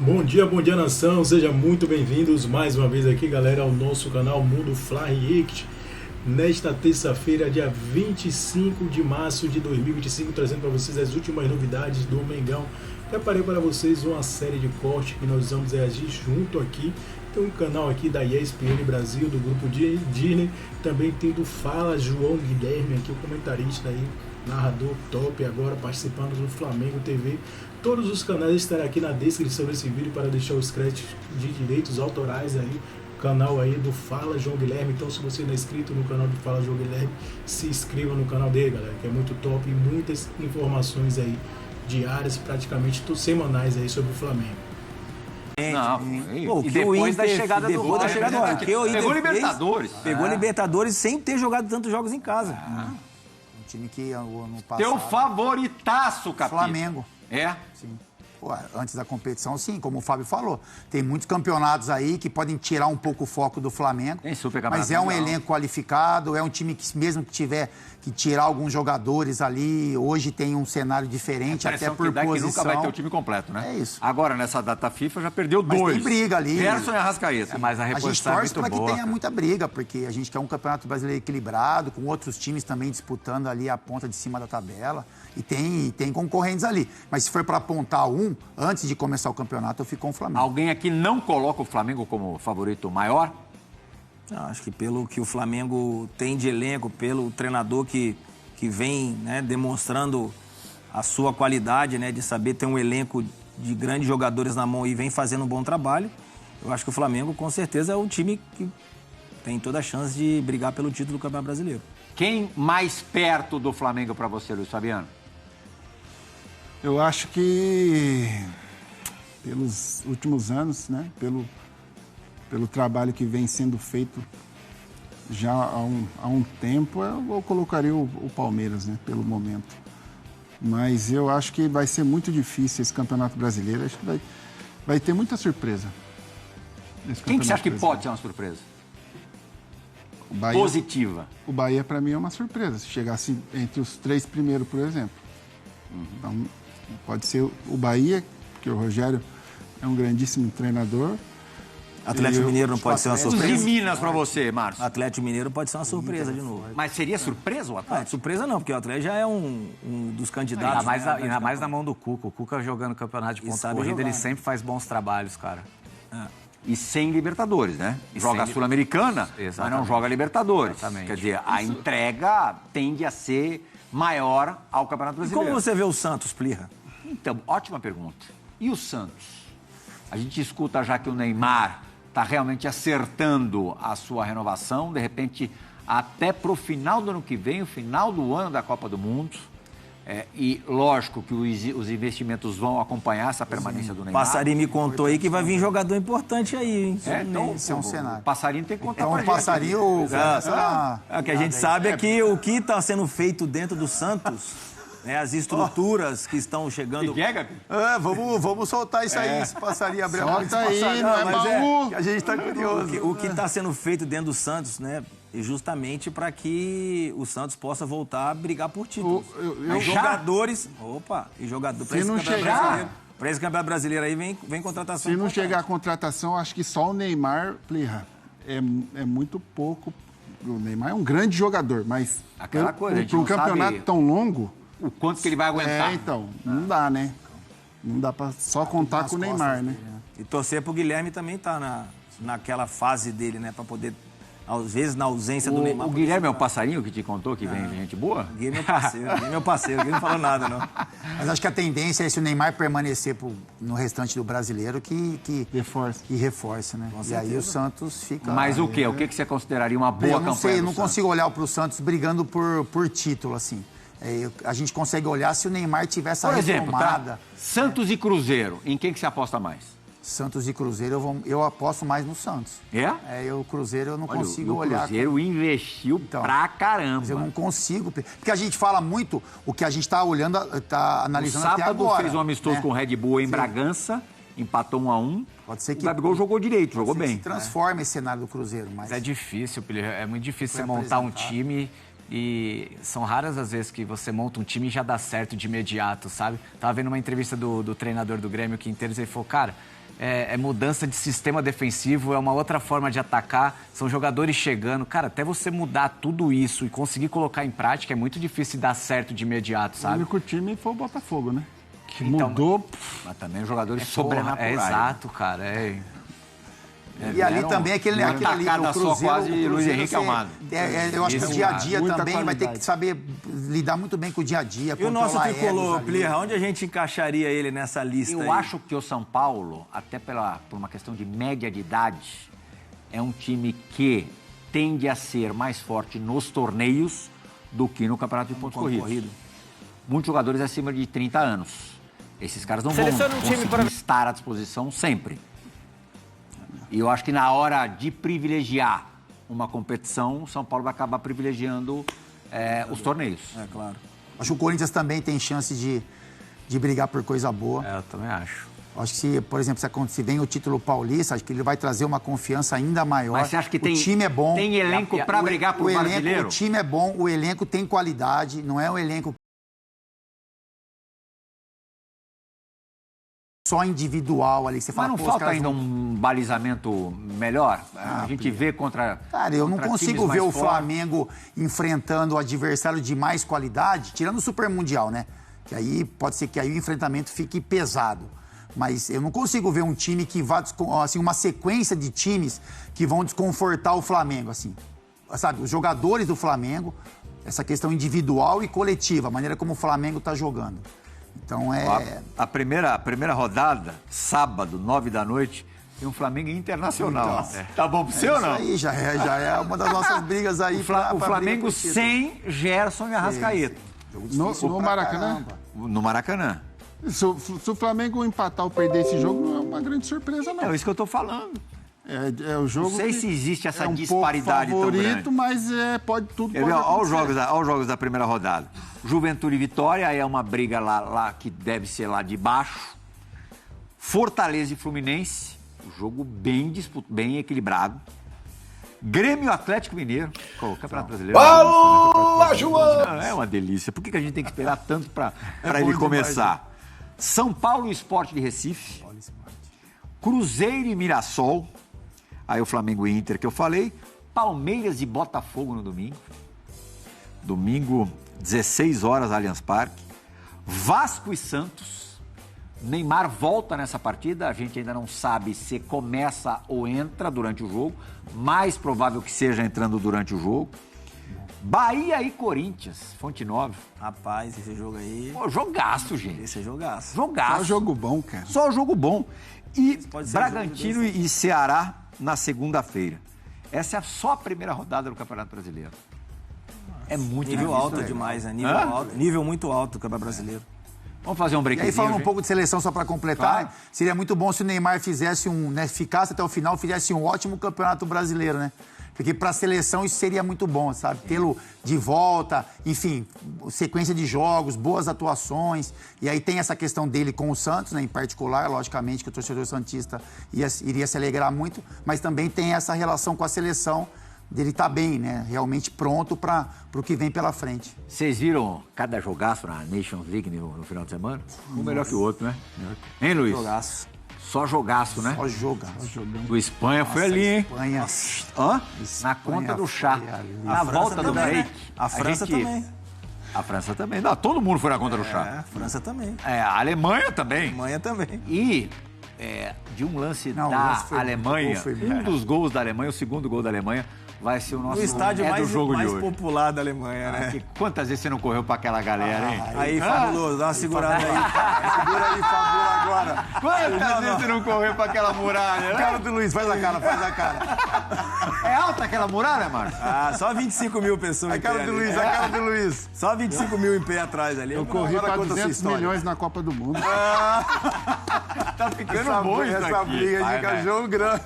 Bom dia nação, sejam muito bem-vindos mais uma vez aqui, galera, ao nosso canal Mundo Fly React. Nesta terça-feira, dia 25 de março de 2025, trazendo para vocês as últimas novidades do Mengão. Preparei para vocês uma série de cortes que nós vamos reagir junto aqui. Tem um canal aqui da ESPN Brasil, do grupo Disney. Também tem do Fala João Guilherme, aqui o comentarista aí, narrador top, agora participando do Flamengo TV. Todos os canais estarão aqui na descrição desse vídeo para deixar os créditos de direitos autorais aí. Canal aí do Fala João Guilherme. Então, se você não é inscrito no canal do Fala João Guilherme, se inscreva no canal dele, galera, que é muito top e muitas informações aí diárias, praticamente semanais aí sobre o Flamengo. Não, e depois da chegada do Roger, pegou Libertadores. Pegou Libertadores sem ter jogado tantos jogos em casa. Um time que no passado... Teu favoritaço, Capita. Flamengo. É? Sim. Pô, antes da competição, sim, como o Fábio falou. Tem muitos campeonatos aí que podem tirar um pouco o foco do Flamengo. Tem supercampeonato. Mas é um elenco qualificado, é um time que, mesmo que tiver que tirar alguns jogadores ali, hoje tem um cenário diferente, até por que dá posição. Que nunca vai ter o time completo, né? É isso. Agora, nessa data FIFA, já perdeu mas dois. Tem briga ali. Gerson e Arrascaeta. Mas a reposição gente torce para que tenha muita briga, porque a gente quer um campeonato brasileiro equilibrado, com outros times também disputando ali a ponta de cima da tabela. E tem concorrentes ali. Mas se for para apontar um, antes de começar o campeonato, eu fico com o Flamengo. Alguém aqui não coloca o Flamengo como favorito maior? Não, acho que pelo que o Flamengo tem de elenco, pelo treinador que vem, né, demonstrando a sua qualidade, né, de saber ter um elenco de grandes jogadores na mão e vem fazendo um bom trabalho, eu acho que o Flamengo com certeza é o time que tem toda a chance de brigar pelo título do Campeonato Brasileiro. Quem mais perto do Flamengo para você, Luiz Fabiano? Eu acho que pelos últimos anos, né, pelo trabalho que vem sendo feito já há um tempo, eu colocaria o Palmeiras, né, pelo momento. Mas eu acho que vai ser muito difícil esse Campeonato Brasileiro. Acho que vai ter muita surpresa. Quem que você acha que pode ser uma surpresa? O Bahia, positiva. O Bahia, para mim, é uma surpresa. Se chegasse entre os 3 primeiros, por exemplo. Então, pode ser o Bahia, porque o Rogério é um grandíssimo treinador. Atlético Mineiro não pode ser uma surpresa? Os de Minas para você, Márcio. Atlético Mineiro pode ser uma surpresa de novo. Mas seria surpresa o Atlético? Surpresa não, porque o Atlético já é um dos candidatos. Ainda mais na mão do Cuca. O Cuca jogando campeonato de ponta corrida, ele sempre faz bons trabalhos, cara. E sem Libertadores, né? E joga a sem Sul-Americana, mas não joga Libertadores. Exatamente. Quer dizer, a entrega tende a ser maior ao Campeonato E Brasileiro. como você vê o Santos, Plirra? Então, ótima pergunta. E o Santos? A gente escuta já que o Neymar está realmente acertando a sua renovação, de repente, até para o final do ano que vem, o final do ano da Copa do Mundo. E lógico que os investimentos vão acompanhar essa permanência do Neymar. Passarinho me contou aí que vai vir jogador importante aí, hein? Então, esse é um cenário. O Passarinho tem que contar Então, pra o gente. Passarinho... O que a gente sabe é que o que está sendo feito dentro do Santos, né, as estruturas que estão chegando... Que é, Gabi? Vamos soltar isso aí, esse Passarinho abriu. Solta aí, não é baú. Que a gente tá curioso. O que está sendo feito dentro do Santos, né? Justamente para que o Santos possa voltar a brigar por títulos. Jogadores... Opa! E jogadores... Se não chegar... Para esse campeonato brasileiro aí, vem contratação. Se não chegar a contratação, acho que só o Neymar, Plirra, é muito pouco. O Neymar é um grande jogador, mas Aquela coisa, a gente para um não campeonato sabe tão longo... O quanto que ele vai aguentar. Então, não dá, né? Não dá para só contar com o Neymar, né? E torcer pro Guilherme também tá naquela fase dele, né? Para poder, às vezes, na ausência do Neymar. O Guilherme é o passarinho que te contou que vem gente boa? O Guilherme é meu parceiro, ele não falou nada, não. Mas acho que a tendência é se o Neymar permanecer no restante do brasileiro que reforce, né? E aí o Santos fica... Mas o quê? O que você consideraria uma boa campanha? Eu não sei, eu não do Santos? consigo olhar para o Santos brigando por título, assim. A gente consegue olhar se o Neymar tiver essa Por exemplo, retomada. tá? Santos e Cruzeiro, em quem que você aposta mais? Santos e Cruzeiro, eu aposto mais no Santos. É? O Cruzeiro eu não Olha, consigo o olhar. Cruzeiro investiu pra caramba. Mas eu não consigo. Porque a gente fala muito o que a gente está olhando, está analisando até sábado agora. Fez um amistoso com o Red Bull em Bragança, empatou 1-1. Pode ser que o Gabigol jogou direito, jogou bem. Se transforma esse cenário do Cruzeiro. Mas é difícil, é muito difícil você montar um time e são raras as vezes que você monta um time e já dá certo de imediato, sabe? Tava vendo uma entrevista do treinador do Grêmio, Quinteiros, e ele falou, cara, é mudança de sistema defensivo, é uma outra forma de atacar, são jogadores chegando. Cara, até você mudar tudo isso e conseguir colocar em prática é muito difícil dar certo de imediato, O sabe? único time foi o Botafogo, né? Que Então, mudou. Mas também os jogadores Porra, sobrenaturais. exato, cara. E ali também, aquele ali, tacada o só Cruzeiro... quase o Cruzeiro, Luiz Henrique Almada. Eu acho que o dia a dia Muita também vai ter que qualidade. saber lidar muito bem com o dia a dia. E o nosso controlar egos tricolor, ali. Plirra, onde a gente encaixaria ele nessa lista aí? Eu acho que o São Paulo, até por uma questão de média de idade, é um time que tende a ser mais forte nos torneios do que no campeonato de pontos corridos. Muitos jogadores acima de 30 anos. Esses caras não Seleciona vão um time conseguir estar à disposição sempre. E eu acho que na hora de privilegiar uma competição, o São Paulo vai acabar privilegiando os torneios. É, claro. Acho que o Corinthians também tem chance de brigar por coisa boa. Eu também acho. Acho que, se, por exemplo, se vem o título paulista, acho que ele vai trazer uma confiança ainda maior. Mas você acha que o time é bom. tem elenco para brigar por brasileiro? O time é bom, o elenco tem qualidade, não é um elenco só individual ali. Você fala, Mas não pô, falta ainda vão... um balizamento melhor? A gente vê contra. Cara, eu não contra consigo times ver o mais fortes. Flamengo enfrentando o adversário de mais qualidade, tirando o Super Mundial, né? Que aí pode ser que aí o enfrentamento fique pesado. Mas eu não consigo ver um time que vá, assim, uma sequência de times que vão desconfortar o Flamengo, assim. Sabe, os jogadores do Flamengo, essa questão individual e coletiva, a maneira como o Flamengo está jogando. Então A primeira rodada, sábado, 9 da noite, tem um Flamengo Internacional. Tá bom pro seu ou não? Isso aí já é uma das nossas brigas aí. O Flamengo sem Gerson e Arrascaeta. No Maracanã. No Maracanã. Se o Flamengo empatar ou perder esse jogo, não é uma grande surpresa, não. É isso que eu tô falando. É o jogo. Não sei que se existe essa é um disparidade pouco tão favorito, grande. mas pode tudo. Olha os jogos da primeira rodada. Juventude e Vitória, aí é uma briga lá que deve ser lá de baixo. Fortaleza e Fluminense, jogo bem equilibrado. Grêmio e Atlético Mineiro. O Campeonato Brasileiro. Fala, João! É uma delícia. Por que a gente tem que esperar tanto para ele começar? São Paulo e Sport de Recife. Cruzeiro e Mirassol. Aí o Flamengo e Inter que eu falei. Palmeiras e Botafogo no domingo. Domingo, 16 horas, Allianz Parque. Vasco e Santos. Neymar volta nessa partida. A gente ainda não sabe se começa ou entra durante o jogo. Mais provável que seja entrando durante o jogo. Bahia e Corinthians, Fonte Nova. Rapaz, esse jogo aí... Pô, jogaço, gente. Esse é jogaço. Jogaço. Só jogo bom, cara. Só jogo bom. E Pode ser Bragantino e Ceará na segunda-feira. Essa é só a primeira rodada do Campeonato Brasileiro. É muito Nível difícil, alto né? demais, né? Nível alto. Nível muito alto do Campeonato Brasileiro. Vamos fazer um E breakzinho, aí, falando um gente? pouco de seleção, só para completar, Claro. seria muito bom se o Neymar fizesse ficasse até o final, fizesse um ótimo campeonato brasileiro, né? Porque para a seleção isso seria muito bom, sabe? Tê-lo de volta, enfim, sequência de jogos, boas atuações. E aí tem essa questão dele com o Santos, né? Em particular, logicamente que o torcedor santista iria se alegrar muito, mas também tem essa relação com a seleção dele estar bem, né? Realmente pronto para o que vem pela frente. Vocês viram cada jogaço na Nations League no final de semana? Um melhor que o outro, né? Hein, Luiz? Jogaço. Só jogaço, né? Só jogar. O Espanha foi ali, hein? Espanha. Hã? Na conta do chá. foi ali. Na volta do também, break. né? A França também. A França também. Não, todo mundo foi na conta do chá. A França também. A Alemanha também. Alemanha também. E de um lance Não, o da lance foi bom. Alemanha, O gol foi bom. um dos gols da Alemanha, o segundo gol da Alemanha, vai ser o nosso O estádio do jogo mais de hoje. popular da Alemanha, né? Quantas vezes você não correu pra aquela galera, hein? Aí, Fabuloso, dá uma segurada aí. Segura aí, Fabula, agora. Quantas vezes você não correu pra aquela muralha, né? Cara do Luiz, faz a cara, faz a cara. É alta aquela muralha, Márcio? Ah, só 25 mil pessoas A em cara pé do ali. Luiz, a cara do Luiz. Só 25 mil em pé atrás ali. Eu corri Agora para conta a sua 200 história. milhões na Copa do Mundo. Tá ficando bom isso Essa aqui. briga Vai, de vai. cachorro grande.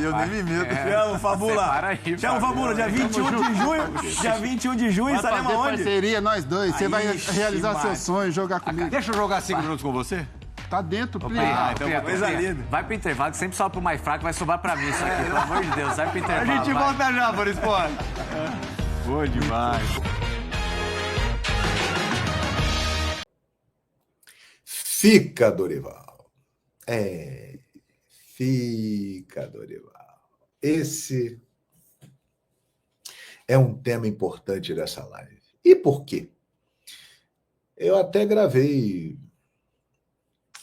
Eu nem me medo. Chama, Fabula. Separa aí, Chama, Fabula, dia 21 de junho. Dia 21 de junho, Vai estaremos fazer onde? parceria, nós dois. Você vai Ixi, realizar seu Maria. sonho, jogar comigo. Deixa eu jogar 5 minutos com você. Tá dentro, Play. Coisa linda. Vai pro intervalo, que sempre sobe pro mais fraco, vai sobrar pra mim isso aqui, pelo amor de Deus. Vai pro A intervalo. gente vai. volta já, por esporte. Boa demais. Fica, Dorival. Fica, Dorival. Esse é um tema importante dessa live. E por quê? Eu até gravei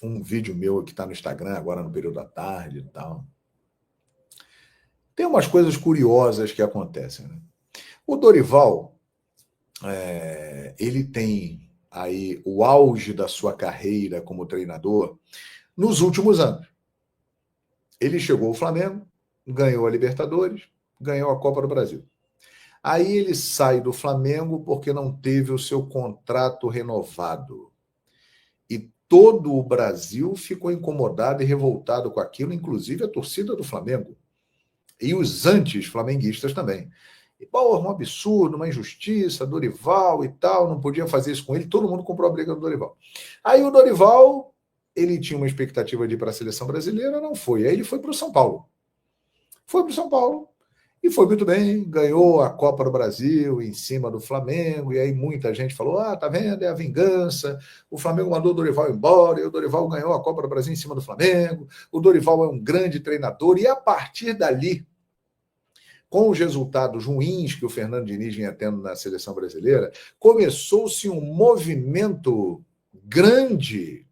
um vídeo meu que está no Instagram, agora no período da tarde e tal. Tem umas coisas curiosas que acontecem, né? O Dorival, ele tem aí o auge da sua carreira como treinador nos últimos anos. Ele chegou ao Flamengo, ganhou a Libertadores, ganhou a Copa do Brasil. Aí ele sai do Flamengo porque não teve o seu contrato renovado. E todo o Brasil ficou incomodado e revoltado com aquilo, inclusive a torcida do Flamengo. E os anti-flamenguistas também. E, pô, um absurdo, uma injustiça, Dorival e tal, não podia fazer isso com ele, todo mundo comprou a briga do Dorival. Aí o Dorival, ele tinha uma expectativa de ir para a seleção brasileira, não foi. Aí ele foi para o São Paulo. Foi para o São Paulo e foi muito bem, ganhou a Copa do Brasil em cima do Flamengo, e aí muita gente falou, tá vendo, é a vingança, o Flamengo mandou o Dorival embora, e o Dorival ganhou a Copa do Brasil em cima do Flamengo, o Dorival é um grande treinador, e a partir dali, com os resultados ruins que o Fernando Diniz vinha tendo na seleção brasileira, começou-se um movimento grande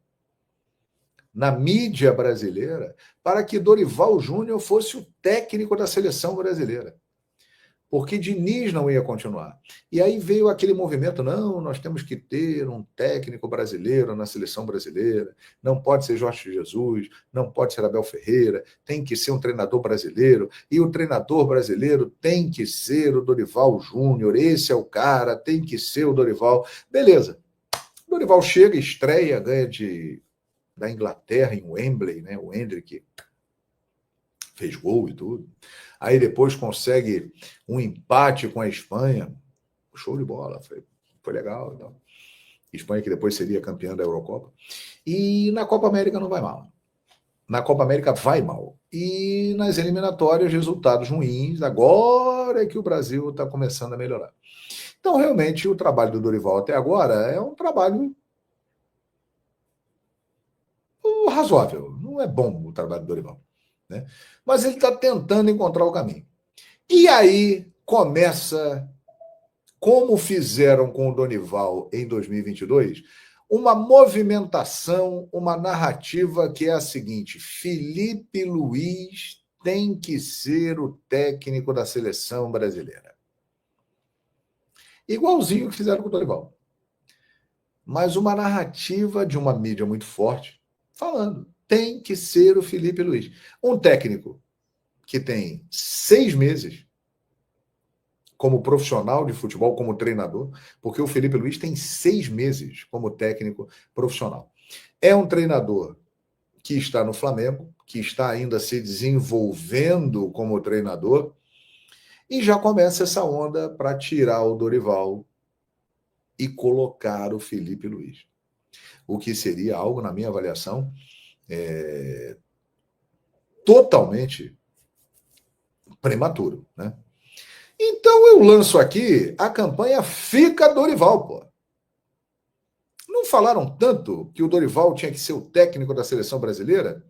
na mídia brasileira para que Dorival Júnior fosse o técnico da seleção brasileira. Porque Diniz não ia continuar. E aí veio aquele movimento, não, nós temos que ter um técnico brasileiro na seleção brasileira, não pode ser Jorge Jesus, não pode ser Abel Ferreira, tem que ser um treinador brasileiro, e o treinador brasileiro tem que ser o Dorival Júnior, esse é o cara, tem que ser o Dorival. Beleza. Dorival chega, estreia, ganha da Inglaterra em Wembley, né? O Hendrick fez gol e tudo. Aí depois consegue um empate com a Espanha. Show de bola, foi legal. Então. Espanha que depois seria campeã da Eurocopa. E na Copa América não vai mal. Na Copa América vai mal. E nas eliminatórias, resultados ruins. Agora é que o Brasil está começando a melhorar. Então, realmente, o trabalho do Dorival até agora é um trabalho razoável. Não é bom o trabalho do Dorival, né? Mas ele está tentando encontrar o caminho. E aí começa, como fizeram com o Dorival em 2022, uma movimentação, uma narrativa que é a seguinte: Felipe Luiz tem que ser o técnico da seleção brasileira. Igualzinho que fizeram com o Dorival. Mas uma narrativa de uma mídia muito forte, falando, tem que ser o Felipe Luiz. Um técnico que tem 6 meses como profissional de futebol, como treinador, porque o Felipe Luiz tem 6 meses como técnico profissional. É um treinador que está no Flamengo, que está ainda se desenvolvendo como treinador, e já começa essa onda para tirar o Dorival e colocar o Felipe Luiz. O que seria algo, na minha avaliação, totalmente prematuro, né? Então eu lanço aqui a campanha Fica Dorival, pô. Não falaram tanto que o Dorival tinha que ser o técnico da seleção brasileira?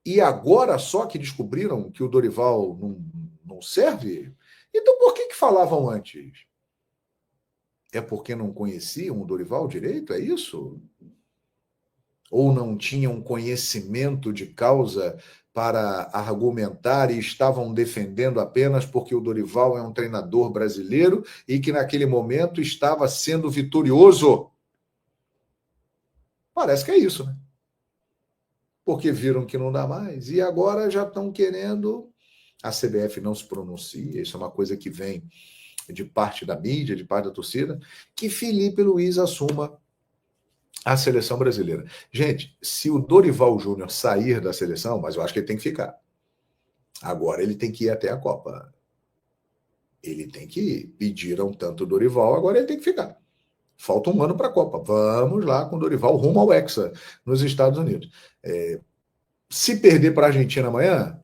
E agora só que descobriram que o Dorival não serve? Então por que falavam antes? É porque não conheciam o Dorival direito? É isso? Ou não tinham conhecimento de causa para argumentar e estavam defendendo apenas porque o Dorival é um treinador brasileiro e que naquele momento estava sendo vitorioso? Parece que é isso, né? Porque viram que não dá mais e agora já estão querendo. A CBF não se pronuncia, isso é uma coisa que vem de parte da mídia, de parte da torcida, que Felipe Luiz assuma a seleção brasileira. Gente, se o Dorival Júnior sair da seleção, mas eu acho que ele tem que ficar. Agora ele tem que ir até a Copa. Ele tem que ir. Pediram tanto o Dorival, agora ele tem que ficar. Falta um ano para a Copa. Vamos lá com o Dorival rumo ao Hexa, nos Estados Unidos. Se perder para a Argentina amanhã,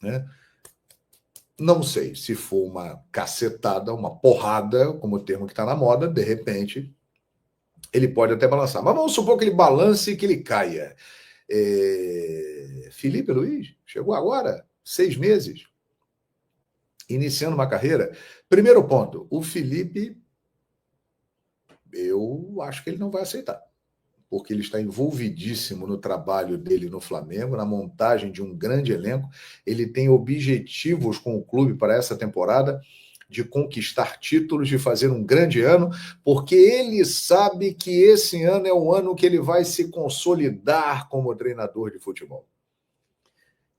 né? Não sei, se for uma cacetada, uma porrada, como o termo que está na moda, de repente, ele pode até balançar. Mas vamos supor que ele balance e que ele caia. Felipe Luiz, chegou agora, 6 meses, iniciando uma carreira. Primeiro ponto, o Felipe, eu acho que ele não vai aceitar, porque ele está envolvidíssimo no trabalho dele no Flamengo, na montagem de um grande elenco. Ele tem objetivos com o clube para essa temporada, de conquistar títulos, de fazer um grande ano, porque ele sabe que esse ano é o ano que ele vai se consolidar como treinador de futebol.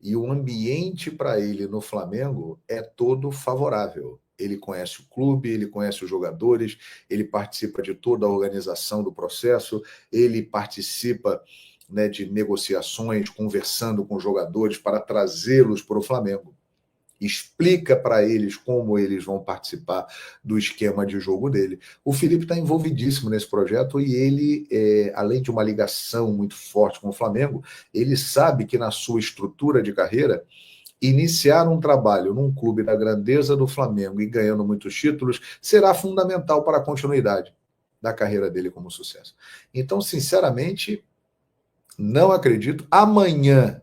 E o ambiente para ele no Flamengo é todo favorável. Ele conhece o clube, ele conhece os jogadores, ele participa de toda a organização do processo, ele participa, né, de negociações, conversando com os jogadores para trazê-los para o Flamengo. Explica para eles como eles vão participar do esquema de jogo dele. O Felipe está envolvidíssimo nesse projeto e ele, além de uma ligação muito forte com o Flamengo, ele sabe que na sua estrutura de carreira, iniciar um trabalho num clube da grandeza do Flamengo e ganhando muitos títulos será fundamental para a continuidade da carreira dele como sucesso. Então, sinceramente, não acredito. Amanhã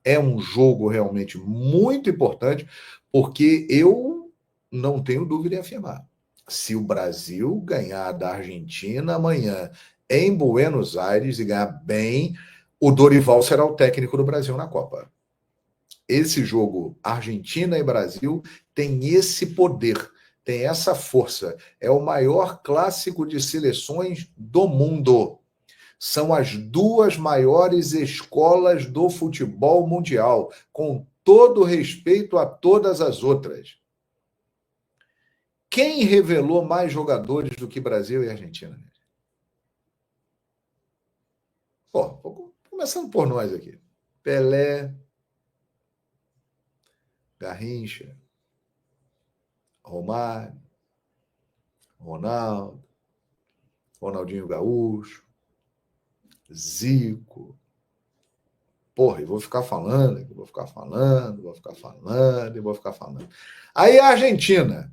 é um jogo realmente muito importante, porque eu não tenho dúvida em afirmar. Se o Brasil ganhar da Argentina amanhã em Buenos Aires e ganhar bem, o Dorival será o técnico do Brasil na Copa. Esse jogo, Argentina e Brasil, tem esse poder, tem essa força. É o maior clássico de seleções do mundo. São as duas maiores escolas do futebol mundial, com todo respeito a todas as outras. Quem revelou mais jogadores do que Brasil e Argentina? Começando por nós aqui. Pelé, Garrincha, Romário, Ronaldo, Ronaldinho Gaúcho, Zico. Eu vou ficar falando. Aí a Argentina,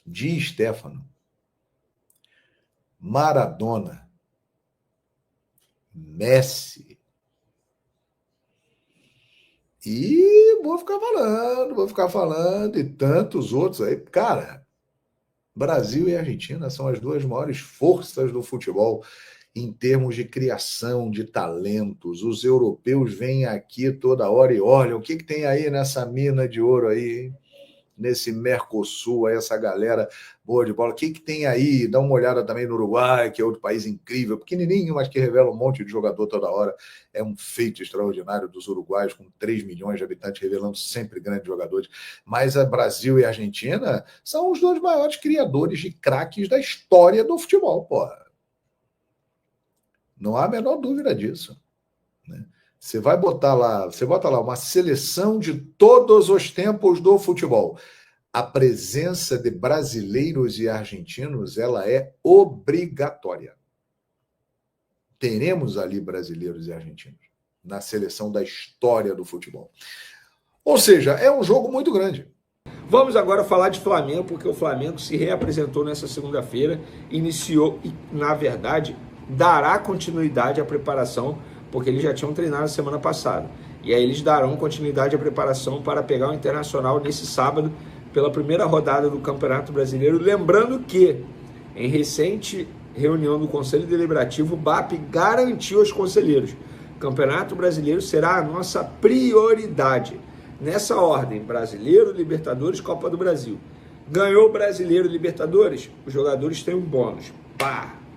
Di Stéfano, Maradona, Messi. E vou ficar falando, e tantos outros aí. Cara, Brasil e Argentina são as duas maiores forças do futebol em termos de criação de talentos. Os europeus vêm aqui toda hora e olham o que tem aí nessa mina de ouro aí, hein? Nesse Mercosul, aí, essa galera boa de bola. O que tem aí? Dá uma olhada também no Uruguai, que é outro país incrível, pequenininho, mas que revela um monte de jogador toda hora. É um feito extraordinário dos uruguaios, com 3 milhões de habitantes, revelando sempre grandes jogadores. Mas a Brasil e a Argentina são os dois maiores criadores de craques da história do futebol, porra. Não há a menor dúvida disso, né? Você bota lá uma seleção de todos os tempos do futebol. A presença de brasileiros e argentinos, ela é obrigatória. Teremos ali brasileiros e argentinos na seleção da história do futebol. Ou seja, é um jogo muito grande. Vamos agora falar de Flamengo, porque o Flamengo se reapresentou nessa segunda-feira, iniciou e, na verdade, dará continuidade à preparação, porque eles já tinham treinado semana passada. E aí eles darão continuidade à preparação para pegar o Internacional nesse sábado, pela primeira rodada do Campeonato Brasileiro. Lembrando que, em recente reunião do Conselho Deliberativo, o BAP garantiu aos conselheiros: o Campeonato Brasileiro será a nossa prioridade. Nessa ordem: Brasileiro, Libertadores, Copa do Brasil. Ganhou Brasileiro e Libertadores, os jogadores têm um bônus.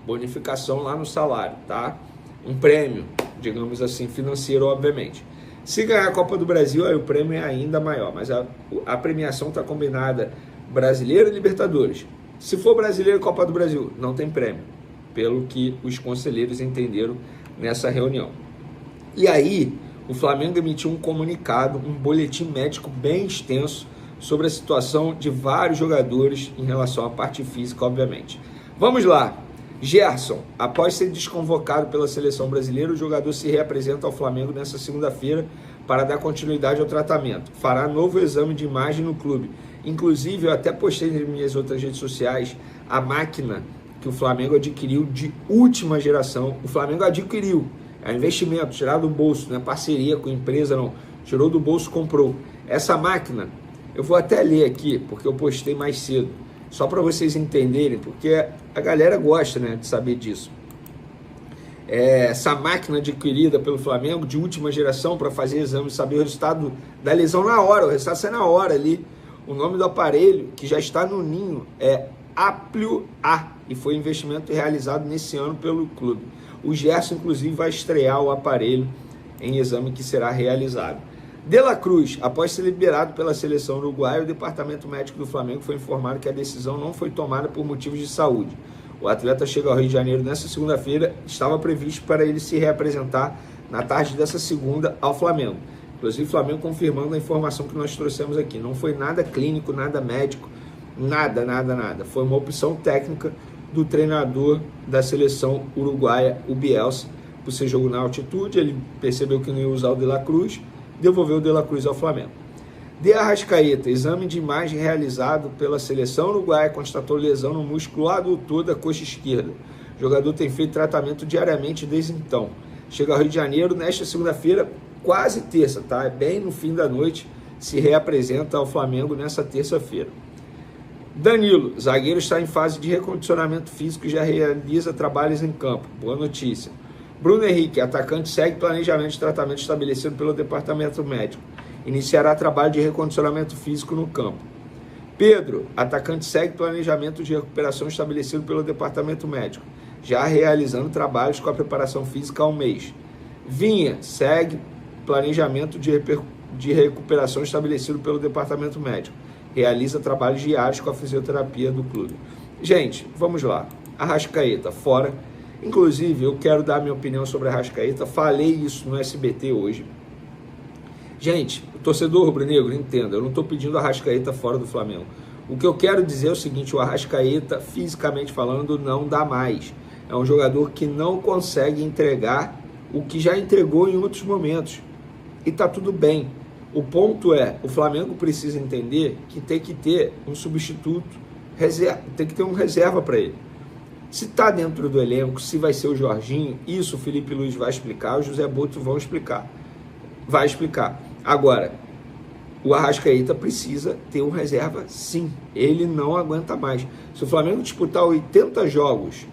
Bonificação lá no salário, tá? Um prêmio, digamos assim, financeiro, obviamente. Se ganhar a Copa do Brasil, aí o prêmio é ainda maior, mas a premiação está combinada Brasileiro e Libertadores. Se for Brasileiro e Copa do Brasil, não tem prêmio, pelo que os conselheiros entenderam nessa reunião. E aí, o Flamengo emitiu um comunicado, um boletim médico bem extenso sobre a situação de vários jogadores em relação à parte física, obviamente. Vamos lá. Gerson, após ser desconvocado pela seleção brasileira, o jogador se reapresenta ao Flamengo nesta segunda-feira para dar continuidade ao tratamento. Fará novo exame de imagem no clube. Inclusive, eu até postei nas minhas outras redes sociais a máquina que o Flamengo adquiriu de última geração. O Flamengo adquiriu. É um investimento, tirar do bolso, não é parceria com empresa, não. Tirou do bolso, comprou. Essa máquina, eu vou até ler aqui, porque eu postei mais cedo, só para vocês entenderem, porque a galera gosta, né, de saber disso. Essa máquina adquirida pelo Flamengo, de última geração, para fazer exame e saber o resultado da lesão na hora, o resultado sai na hora ali. O nome do aparelho, que já está no ninho, é Aplio A, e foi um investimento realizado nesse ano pelo clube. O Gerson, inclusive, vai estrear o aparelho em exame que será realizado. De La Cruz, após ser liberado pela seleção uruguaia, o departamento médico do Flamengo foi informado que a decisão não foi tomada por motivos de saúde. O atleta chega ao Rio de Janeiro nesta segunda-feira, estava previsto para ele se reapresentar na tarde dessa segunda ao Flamengo. Inclusive, o Flamengo confirmando a informação que nós trouxemos aqui. Não foi nada clínico, nada médico, nada. Foi uma opção técnica do treinador da seleção uruguaia, o Bielsa, por ser jogo na altitude. Ele percebeu que não ia usar o De La Cruz, devolveu o De La Cruz ao Flamengo. De Arrascaeta, exame de imagem realizado pela seleção uruguaia constatou lesão no músculo adutor da coxa esquerda. O jogador tem feito tratamento diariamente desde então. Chega ao Rio de Janeiro nesta segunda-feira, quase terça, tá? É bem no fim da noite, se reapresenta ao Flamengo nessa terça-feira. Danilo, zagueiro, está em fase de recondicionamento físico e já realiza trabalhos em campo. Boa notícia. Bruno Henrique, atacante, segue planejamento de tratamento estabelecido pelo departamento médico. Iniciará trabalho de recondicionamento físico no campo. Pedro, atacante, segue planejamento de recuperação estabelecido pelo departamento médico, já realizando trabalhos com a preparação física há um mês. Vinha, segue planejamento de recuperação estabelecido pelo departamento médico, realiza trabalhos diários com a fisioterapia do clube. Gente, vamos lá. Arrascaeta, fora. Inclusive, eu quero dar minha opinião sobre a Arrascaeta. Falei isso no SBT hoje. Gente, o torcedor rubro-negro, entenda, eu não estou pedindo a Arrascaeta fora do Flamengo. O que eu quero dizer é o seguinte: o Arrascaeta, fisicamente falando, não dá mais. É um jogador que não consegue entregar o que já entregou em outros momentos. E tá tudo bem. O ponto é, o Flamengo precisa entender que tem que ter um substituto, tem que ter um reserva para ele. Se está dentro do elenco, se vai ser o Jorginho, isso o Felipe Luiz vai explicar, o José Boto vão explicar. Vai explicar. Agora, o Arrascaeta precisa ter um reserva, sim. Ele não aguenta mais. Se o Flamengo disputar 80 jogos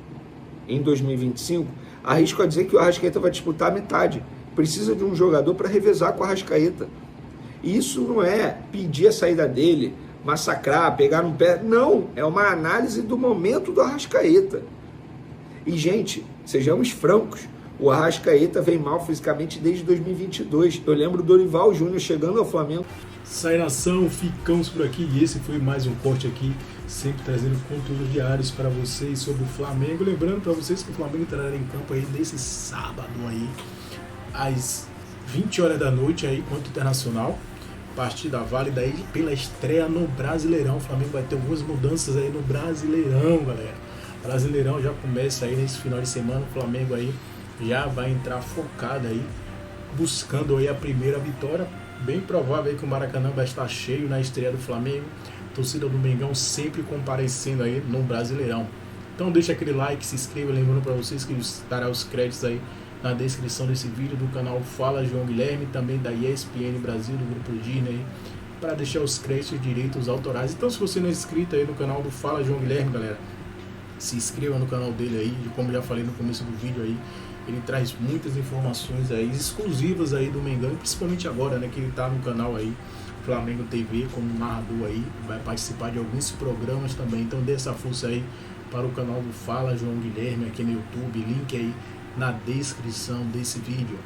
em 2025, arrisco a dizer que o Arrascaeta vai disputar a metade. Precisa de um jogador para revezar com o Arrascaeta. Isso não é pedir a saída dele, massacrar, pegar no pé. Não, é uma análise do momento do Arrascaeta. E, gente, sejamos francos, o Arrascaeta vem mal fisicamente desde 2022. Eu lembro do Dorival Júnior chegando ao Flamengo. Sai nação, ficamos por aqui e esse foi mais um corte aqui, sempre trazendo conteúdos diários para vocês sobre o Flamengo. Lembrando para vocês que o Flamengo entrará em campo aí nesse sábado aí, às 20 horas da noite aí contra o Internacional. Partida válida aí pela estreia no Brasileirão. O Flamengo vai ter algumas mudanças aí no Brasileirão, galera. Brasileirão já começa aí nesse final de semana. O Flamengo aí já vai entrar focado aí, buscando aí a primeira vitória. Bem provável aí que o Maracanã vai estar cheio na estreia do Flamengo. Torcida do Mengão sempre comparecendo aí no Brasileirão. Então deixa aquele like, se inscreva, lembrando para vocês que estará os créditos aí na descrição desse vídeo do canal Fala João Guilherme, também da ESPN Brasil, do Grupo Disney, para deixar os créditos, direitos autorais. Então, se você não é inscrito aí no canal do Fala João Guilherme, galera, se inscreva no canal dele aí, como já falei no começo do vídeo aí, ele traz muitas informações aí exclusivas aí do Mengão, principalmente agora, né, que ele tá no canal aí Flamengo TV como narrador aí, vai participar de alguns programas também. Então dê essa força aí para o canal do Fala João Guilherme aqui no YouTube, link aí na descrição desse vídeo.